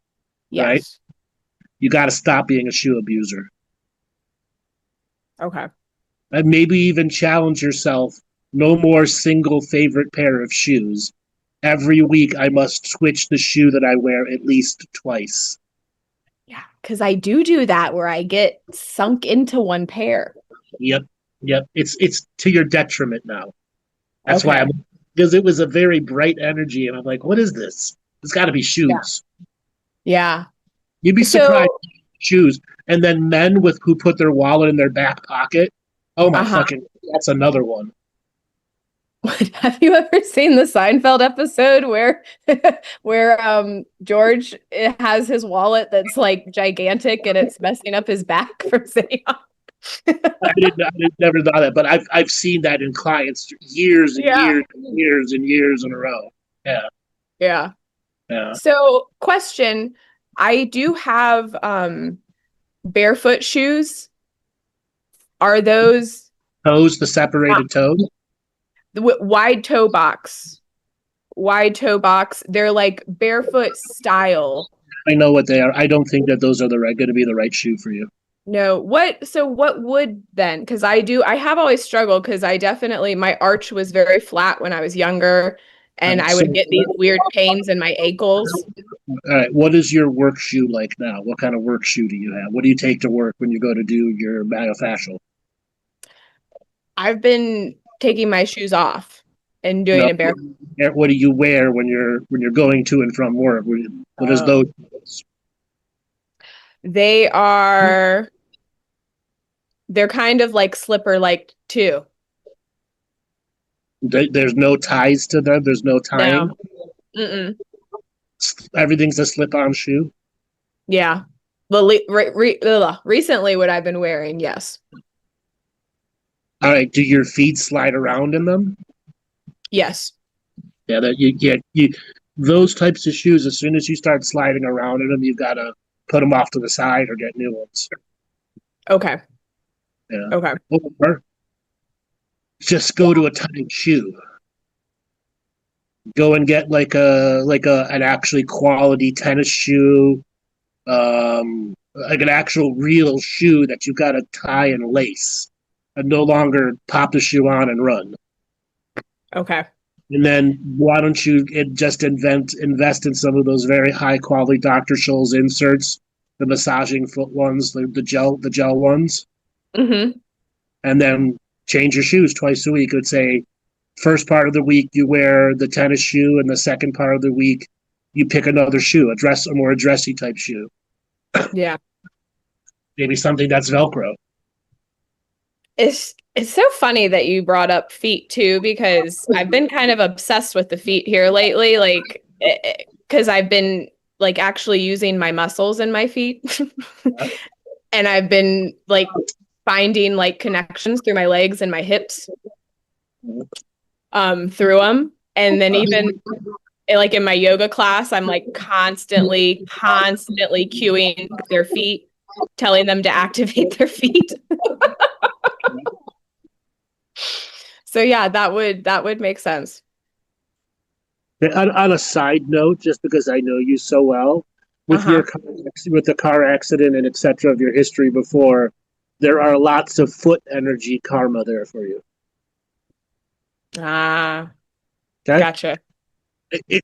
yes. Right? You got to stop being a shoe abuser. Okay. And maybe even challenge yourself. No more single favorite pair of shoes. Every week I must switch the shoe that I wear at least twice. Yeah, because I do that where I get sunk into one pair. Yep. It's to your detriment now. That's why because it was a very bright energy, and I'm like, what is this? It's got to be shoes. Yeah. You'd be surprised. Shoes, and then men who put their wallet in their back pocket. Oh my fucking! That's another one. Have you ever seen the Seinfeld episode where George has his wallet that's, like, gigantic and it's messing up his back from sitting on? I never thought that, but I've seen that in clients years and years in a row. Yeah. So, question: I do have barefoot shoes, Are those Toes, the separated toes? wide toe box? Wide toe box. They're like barefoot style. I know what they are. I don't think that those are going to be the right shoe for you. No, what would then? Because I have always struggled because I definitely, my arch was very flat when I was younger and I would get these weird pains in my ankles. All right. What is your work shoe like now? What kind of work shoe do you have? What do you take to work when you go to do your myofascial? I've been taking my shoes off and doing it barefoot. What do you wear when you're going to and from work? What is those? They're kind of like slipper like too. There's no ties to them. There's no tying. No. Mm-mm. Everything's a slip-on shoe. Yeah. Well, recently what I've been wearing, yes. All right. Do your feet slide around in them? Yes. Yeah. That you those types of shoes. As soon as you start sliding around in them, you've got to put them off to the side or get new ones. Okay. Yeah. Okay. Or just go to a tight shoe. Go and get like an actually quality tennis shoe, like an actual real shoe that you got to tie and lace, and no longer pop the shoe on and run. Okay. And then why don't you just invest in some of those very high quality Dr. Scholl's inserts, the massaging foot ones, the gel ones, Mm-hmm. and then change your shoes twice a week. It would say first part of the week you wear the tennis shoe, and the second part of the week you pick another shoe, a more dressy type shoe. Yeah. Maybe something that's Velcro. It's so funny that you brought up feet too, because I've been kind of obsessed with the feet here lately, like because I've been like actually using my muscles in my feet. And I've been like finding like connections through my legs and my hips through them. And then even like in my yoga class, I'm like constantly cueing their feet, telling them to activate their feet. So yeah, that would make sense. On a side note, just because I know you so well, with with the car accident and etc. of your history before, there are lots of foot energy karma there for you. Ah, okay? Gotcha.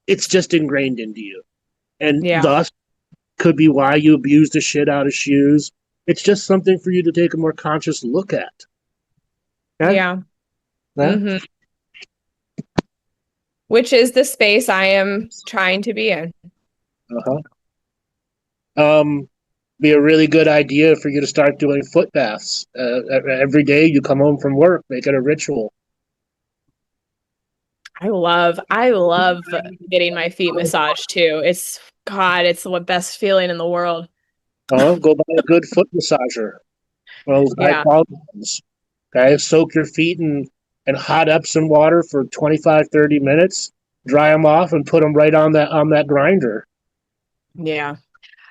It's just ingrained into you, and Yeah. thus could be why you abuse the shit out of shoes. It's just something for you to take a more conscious look at. Okay? Yeah. Mm-hmm. Which is the space I am trying to be in. Be a really good idea for you to start doing foot baths. Every day you come home from work, make it a ritual. I love getting my feet massaged too. It's the best feeling in the world. Go buy a good foot massager. Well, Yeah. Okay, soak your feet in hot Epsom water for 25, 30 minutes, dry them off, and put them right on that grinder. Yeah.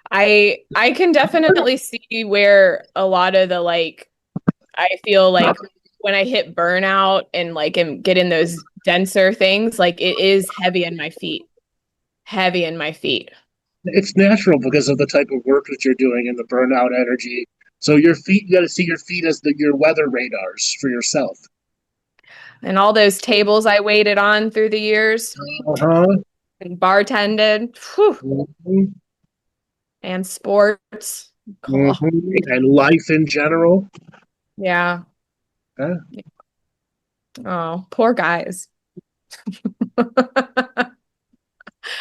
I can definitely see where a lot of the like, I feel like when I hit burnout and like am getting those denser things, like it is heavy in my feet. It's natural because of the type of work that you're doing and the burnout energy. So your feet, you got to see your feet as your weather radars for yourself. And all those tables I waited on through the years and bartended. Mm-hmm. And sports. Mm-hmm. And life in general. Yeah. Huh? Oh, poor guys.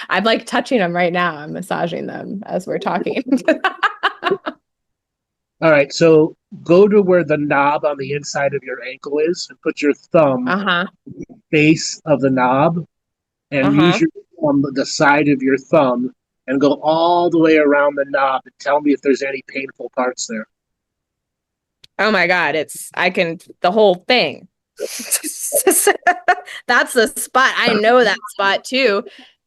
I'm like touching them right now. I'm massaging them as we're talking. All right, so go to where the knob on the inside of your ankle is and put your thumb on the base of the knob and use your thumb, the side of your thumb, and go all the way around the knob and tell me if there's any painful parts there. Oh my God, the whole thing. That's the spot. I know that spot too.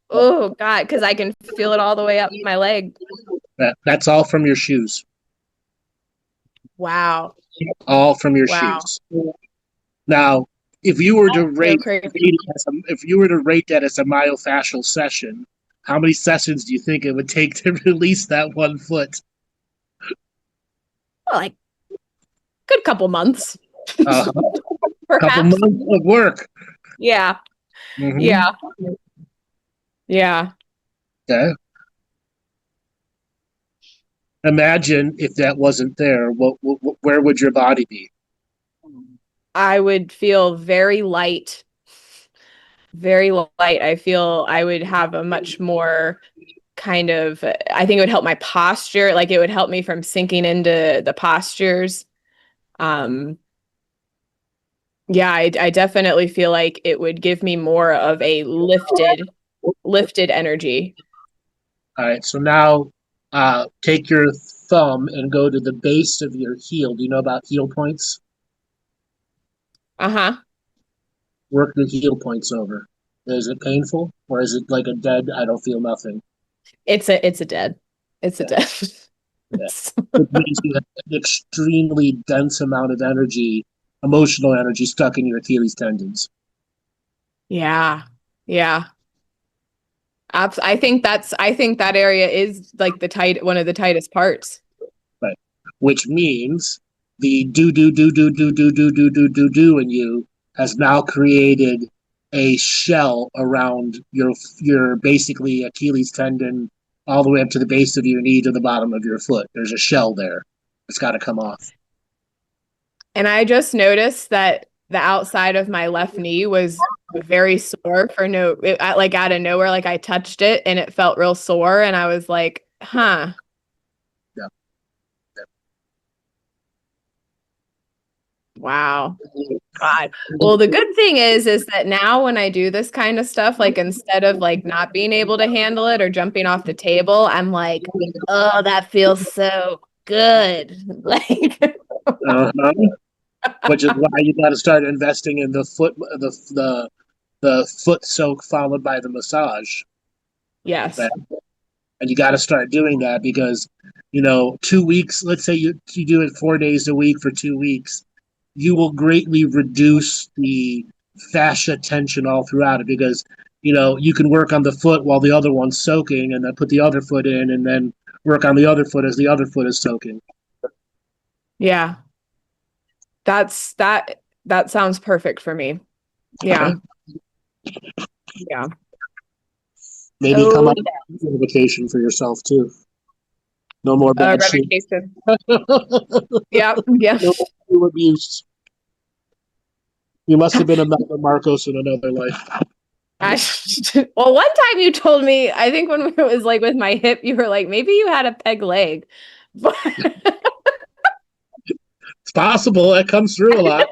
Oh God, because I can feel it all the way up my leg. That's all from your shoes. Wow. all from your Wow. shoes. Now, if you were to That's so rate crazy. if you were to rate that as a myofascial session, how many sessions do you think it would take to release that 1 foot? Well, like good couple months. A couple Perhaps. months of work. Yeah. Mhm. Yeah. Yeah. Okay. Imagine if that wasn't there, where would your body be? I would feel very light. Very light. I feel I would have a much more kind of, I think it would help my posture. Like it would help me from sinking into the postures. Yeah, I definitely feel like it would give me more of a lifted energy. All right, so now take your thumb and go to the base of your heel. Do you know about heel points? Uh-huh. Work your heel points over. Is it painful, or is it like a dead, I don't feel nothing? It's a dead. It's a Yeah. dead. Yeah. It means you have an extremely dense amount of energy, emotional energy stuck in your Achilles tendons. Yeah. Yeah. I think that area is like one of the tightest parts. Right. Which means the do in you has now created a shell around your basically Achilles tendon all the way up to the base of your knee to the bottom of your foot. There's a shell there. It's got to come off. And I just noticed that the outside of my left knee was very sore for like out of nowhere, like I touched it and it felt real sore. And I was like, huh. Yeah. Wow. God. Well, the good thing is that now when I do this kind of stuff, like instead of like not being able to handle it or jumping off the table, I'm like, oh, that feels so good. Like, Uh-huh. Which is why you got to start investing in the foot soak followed by the massage. yes. Right? And you got to start doing that because 2 weeks. Let's say you do it 4 days a week for 2 weeks. You will greatly reduce the fascia tension all throughout it because you can work on the foot while the other one's soaking, and then put the other foot in, and then work on the other foot as the other foot is soaking. Yeah. That sounds perfect for me. Yeah. Yeah. Maybe come up with a vacation for yourself too. No more bad shit. Revocation. Yeah. Yeah. No abuse. You must have been a member of Marcos in another life. Well, one time you told me, I think when it was like with my hip, you were like, maybe you had a peg leg. But it's possible. That comes through a lot.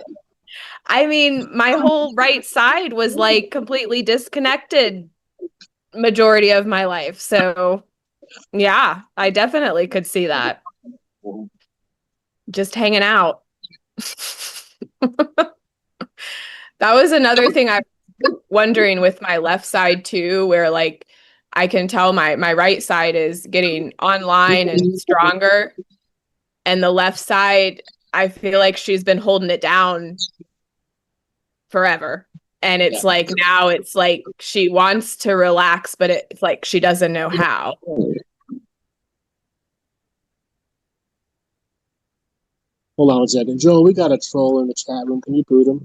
I mean, my whole right side was like completely disconnected majority of my life. So yeah, I definitely could see that. Just hanging out. That was another thing I was wondering with my left side too, where like I can tell my right side is getting online and stronger. And the left side, I feel like she's been holding it down forever. And it's like now it's like she wants to relax, but it's like she doesn't know how. Hold on a second. Joel, we got a troll in the chat room. Can you boot him?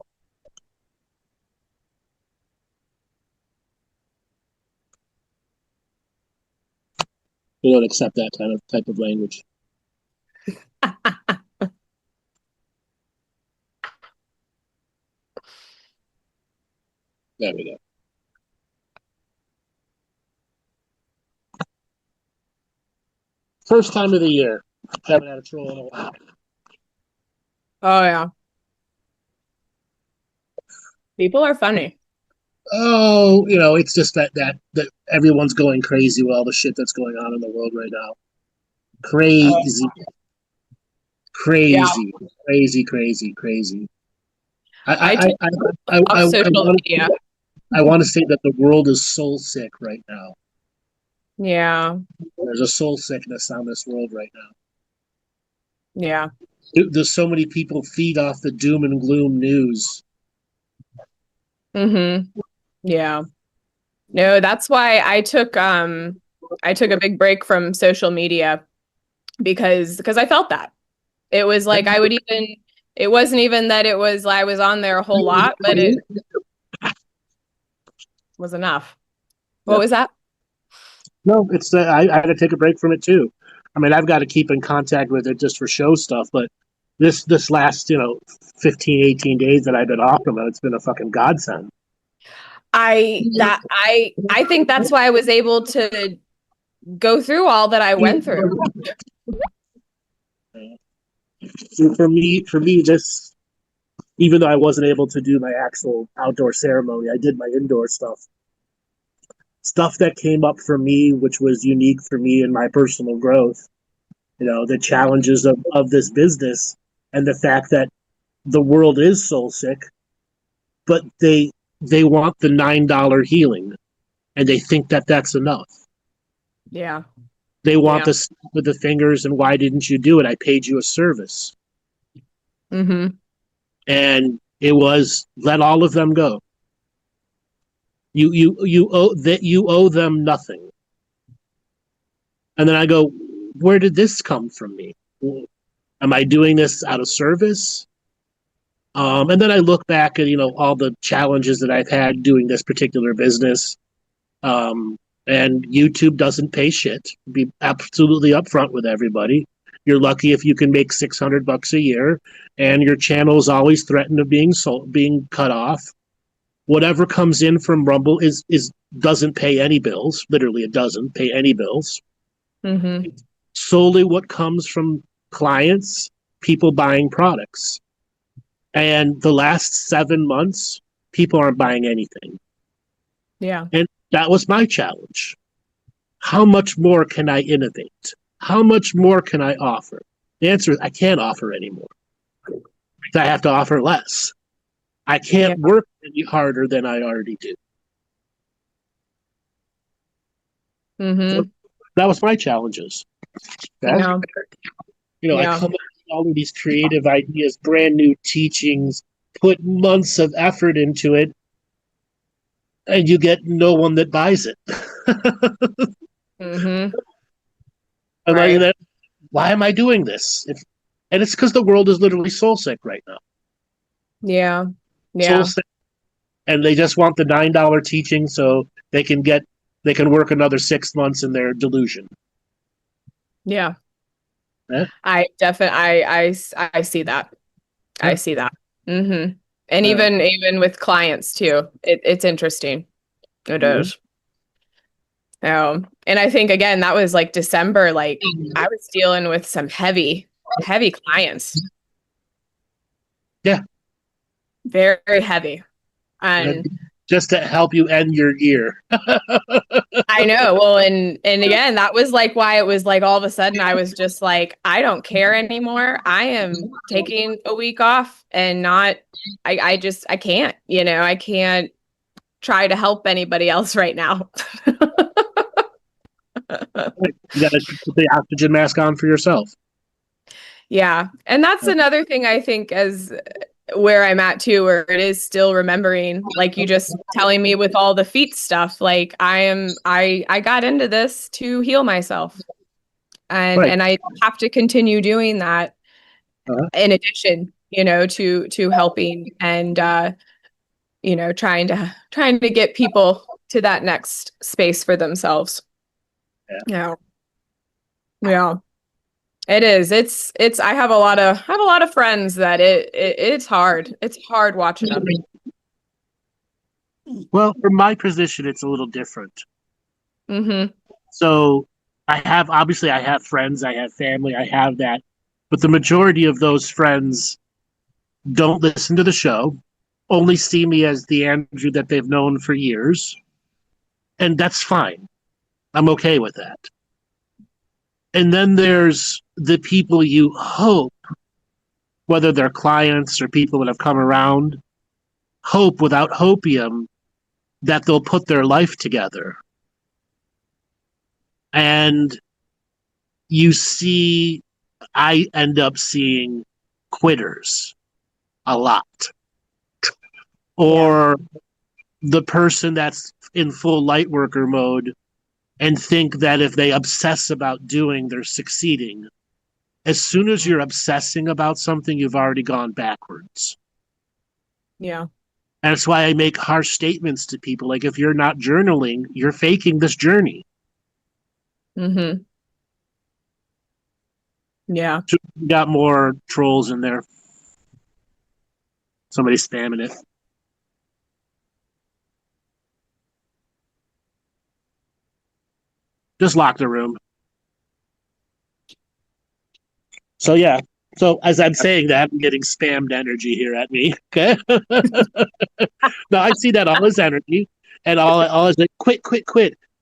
We don't accept that type of language. There we go. First time of the year. Haven't had a troll in a while. Oh yeah. People are funny. Oh, it's just that everyone's going crazy with all the shit that's going on in the world right now. Crazy. Crazy. Yeah. Crazy. I want to say that the world is soul sick right now. Yeah. There's a soul sickness on this world right now. Yeah. There's so many people feed off the doom and gloom news. Mm-hmm. Yeah. No, that's why I took a big break from social media because I felt that. It was like it wasn't even that I was on there a whole lot, but it was enough. What was that? No, it's that I had to take a break from it too. I mean, I've got to keep in contact with it just for show stuff, but this last, 15, 18 days that I've been off from it, it's been a fucking godsend. I think that's why I was able to go through all that I went through. So for me, just even though I wasn't able to do my actual outdoor ceremony, I did my indoor stuff. Stuff that came up for me, which was unique for me and my personal growth. The challenges of this business and the fact that the world is soul sick, but they want the $9 healing, and they think that that's enough. Yeah. They want the snap with the fingers, and why didn't you do it? I paid you a service. Mm-hmm. And it was, let all of them go. You owe them nothing. And then I go, where did this come from me? Am I doing this out of service? And then I look back at all the challenges that I've had doing this particular business. And YouTube doesn't pay shit. Be absolutely upfront with everybody. You're lucky if you can make $600 a year, and your channel is always threatened of being cut off. Whatever comes in from Rumble doesn't pay any bills. Literally, it doesn't pay any bills. Mm-hmm. Solely what comes from clients, people buying products. And the last 7 months, people aren't buying anything. Yeah. And that was my challenge. How much more can I innovate? How much more can I offer? The answer is I can't offer anymore. I have to offer less. I can't work any harder than I already do. Mm-hmm. So that was my challenges. Okay? I come up with all of these creative ideas, brand new teachings, put months of effort into it, and you get no one that buys it. Mm-hmm. And Right. why am I doing this? And it's because the world is literally soul sick right now. Yeah. Soul sick. And they just want the $9 teaching so they can work another 6 months in their delusion. Yeah. Yeah. I definitely I see that. Yeah. I see that. Mm-hmm. And even with clients too. It's interesting. It is. And I think again that was like December, like I was dealing with some heavy clients. Yeah. Very heavy. And just to help you end your year. I know. Well, and again, that was like why it was like all of a sudden I was just like, I don't care anymore. I am taking a week off and I can't, I can't try to help anybody else right now. You got to put the oxygen mask on for yourself. Yeah. And that's another thing I think as where I'm at too, where it is still remembering, like you just telling me with all the feet stuff, like I got into this to heal myself. And I have to continue doing that in addition, to helping and, trying to get people to that next space for themselves. Yeah. It is. It's I have a lot of friends that it's hard. It's hard watching them. Well, from my position, it's a little different. Mm-hmm. So I have friends, I have family, I have that. But the majority of those friends don't listen to the show, only see me as the Andrew that they've known for years. And that's fine. I'm okay with that. And then there's the people you hope, whether they're clients or people that have come around, hope without hopium that they'll put their life together. And I end up seeing quitters a lot. Or the person that's in full light worker mode and think that if they obsess about doing, they're succeeding. As soon as you're obsessing about something, you've already gone backwards. Yeah. And that's why I make harsh statements to people. Like, if you're not journaling, you're faking this journey. Mm-hmm. Yeah. We got more trolls in there. Somebody's spamming it. Just lock the room. So yeah. So as I'm saying that, I'm getting spammed energy here at me. Okay. No, I see that all as energy, and all is like quit.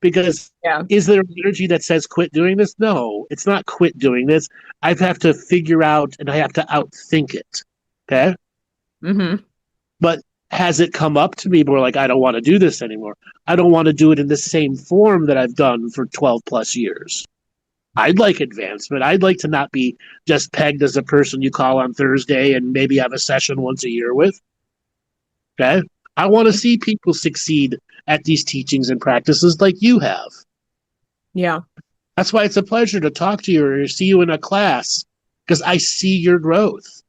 Because is there energy that says quit doing this? No, it's not quit doing this. I have to figure out, and I have to outthink it. Okay. Mm-hmm. But has it come up to me more like, I don't want to do this anymore? I don't want to do it in the same form that I've done for 12 plus years. I'd like advancement. I'd like to not be just pegged as a person you call on Thursday and maybe have a session once a year with. Okay? I want to see people succeed at these teachings and practices like you have. Yeah. That's why it's a pleasure to talk to you or see you in a class, because I see your growth.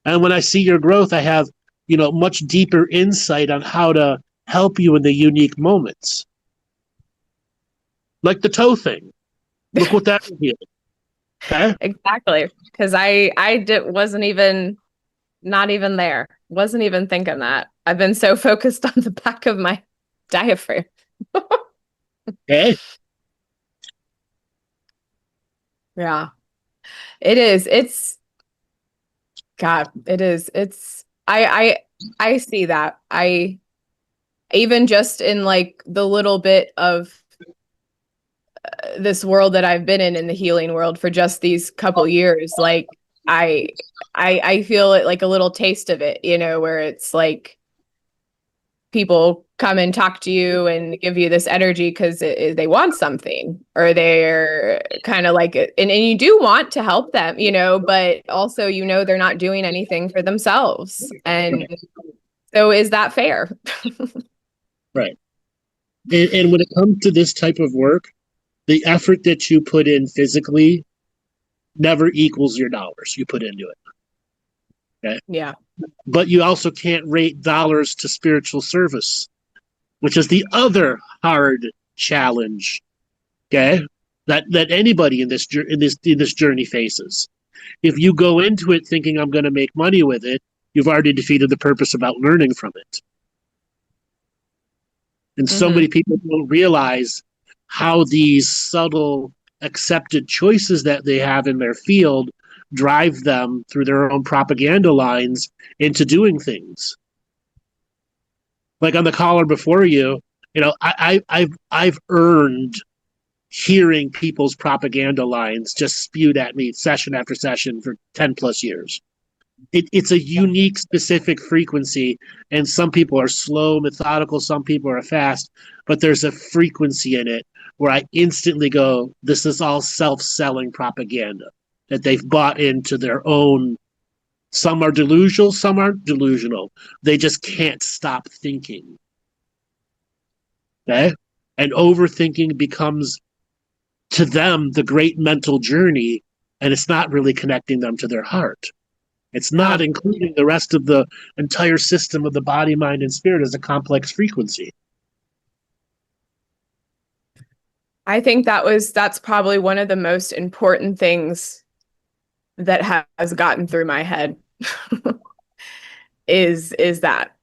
And when I see your growth, I have, much deeper insight on how to help you in the unique moments. Like the toe thing. Look what that revealed. Okay? Exactly. Because wasn't even not even there. Wasn't even thinking that. I've been so focused on the back of my diaphragm. Okay. Yeah. It is. It's God, it is. I see that. I even just in like the little bit of this world that I've been in the healing world for just these couple years, like I feel it like a little taste of it, where it's like people come and talk to you and give you this energy because they want something, or they're kind of like, and you do want to help them, but also, they're not doing anything for themselves. And so is that fair? Right. And when it comes to this type of work, the effort that you put in physically never equals your dollars you put into it. Okay? Yeah. But you also can't rate dollars to spiritual service, which is the other hard challenge, okay, that anybody in this journey faces. If you go into it thinking I'm going to make money with it, you've already defeated the purpose about learning from it. And so many people don't realize how these subtle accepted choices that they have in their field drive them through their own propaganda lines into doing things. Like on the caller before you, I've earned hearing people's propaganda lines just spewed at me session after session for 10 plus years. It's a unique, specific frequency, and some people are slow, methodical, some people are fast, but there's a frequency in it where I instantly go, this is all self-selling propaganda that they've bought into their own. Some are delusional, some aren't delusional. They just can't stop thinking. Okay? And overthinking becomes, to them, the great mental journey, and it's not really connecting them to their heart. It's not including the rest of the entire system of the body, mind, and spirit as a complex frequency. I think that's probably one of the most important things that has gotten through my head is that,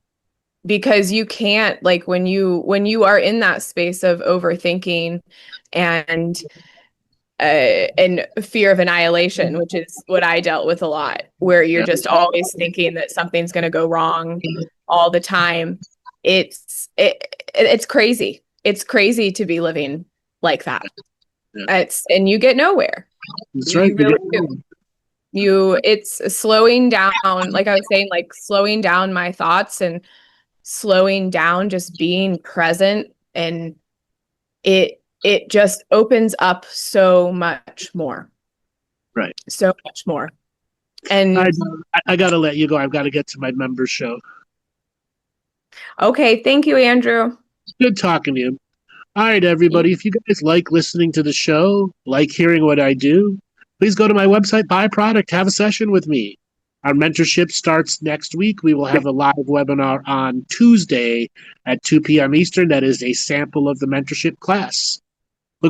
because you can't, like, when you are in that space of overthinking and fear of annihilation, which is what I dealt with a lot, where you're just always thinking that something's going to go wrong all the time. It's crazy. It's crazy to be living like that. And you get nowhere. That's right. You really do. It's slowing down, like I was saying, like slowing down my thoughts and slowing down just being present, and it just opens up so much more. Right. So much more. And I got to let you go. I've got to get to my members show. okay, thank you, Andrew. Good talking to you. All right, everybody. If you guys like listening to the show, like hearing what I do, please go to my website, buy a product, have a session with me. Our mentorship starts next week. We will have a live webinar on Tuesday at 2 p.m. Eastern. That is a sample of the mentorship class.